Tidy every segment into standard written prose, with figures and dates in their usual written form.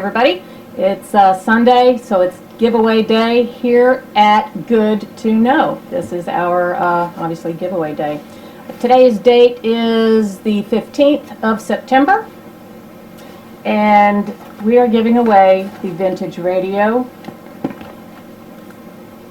everybody. It's Sunday, so it's giveaway day here at Good2Know. This is our obviously giveaway day. Today's date is the 15th of September, and we are giving away the vintage radio,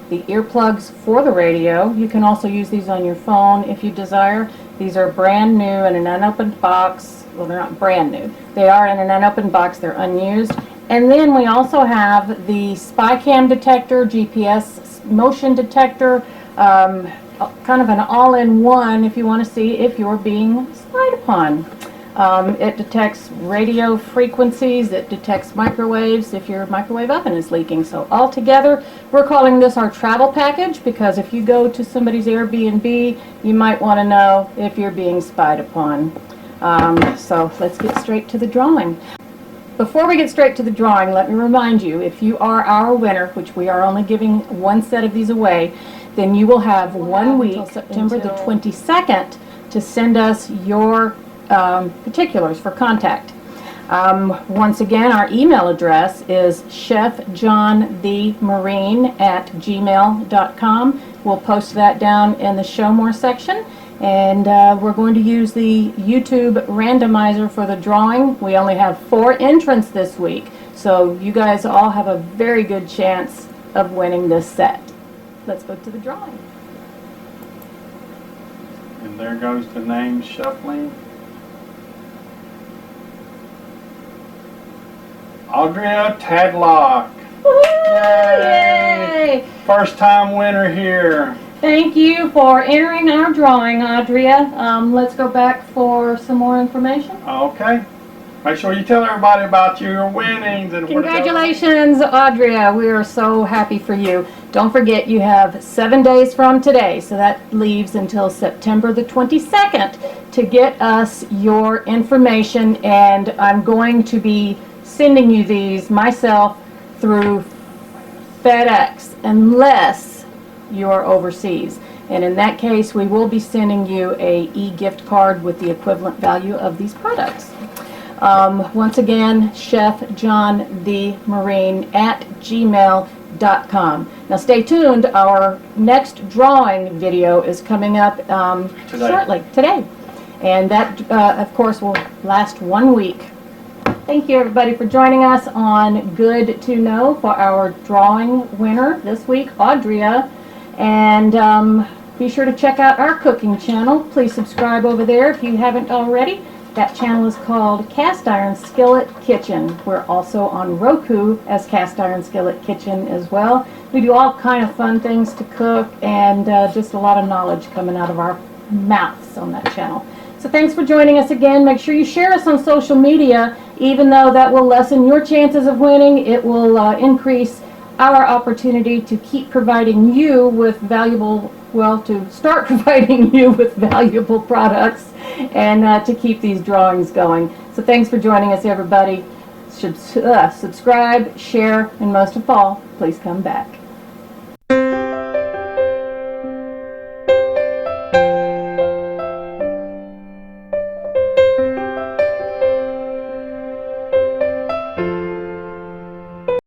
the earplugs for the radio. You can also use these on your phone if you desire. These are brand new in an unopened box. Well, they're not brand new. They are in an unopened box. They're unused. And then we also have the spy cam detector, GPS motion detector, kind of an all-in-one if you want to see if you're being spied upon. It detects radio frequencies, it detects microwaves if your microwave oven is leaking. So altogether, we're calling this our travel package, because if you go to somebody's Airbnb, you might want to know if you're being spied upon. So let's get straight to the drawing. Before we get straight to the drawing, let me remind you, if you are our winner, which we are only giving one set of these away, then you will have 1 week, September the 22nd, to send us your particulars for contact. Once again, our email address is chefjohnthemarine@gmail.com. We'll post that down in the Show More section. And we're going to use the YouTube randomizer for the drawing. We only have 4 entrants this week, so you guys all have a very good chance of winning this set. Let's go to the drawing. And there goes the name shuffling. Audrea Tadlock. Yay! First time winner here. Thank you for entering our drawing, Audrea. Let's go back for some more information. Okay. Make sure you tell everybody about your winnings. And congratulations, Audrea. We are so happy for you. Don't forget, you have 7 days from today, so that leaves until September the 22nd to get us your information, and I'm going to be sending you these myself through FedEx, unless you're overseas, and in that case we will be sending you a e-gift card with the equivalent value of these products. Once again, chefjohnthemarine@gmail.com. Now stay tuned, our next drawing video is coming up shortly, today, and that of course will last 1 week. Thank you everybody for joining us on Good2Know for our drawing winner this week, Audrea. And be sure to check out our cooking channel. Please subscribe over there if you haven't already. That channel is called CastIronSkilletKitchen. We're also on Roku as CastIronSkilletKitchen as well. We do all kind of fun things to cook, and just a lot of knowledge coming out of our mouths on that channel. So thanks for joining us again. Make sure you share us on social media. Even though that will lessen your chances of winning, it will increase our opportunity to keep providing you with valuable, well, to start providing you with valuable products, and to keep these drawings going. So thanks for joining us, everybody. Subscribe, share, and most of all, please come back.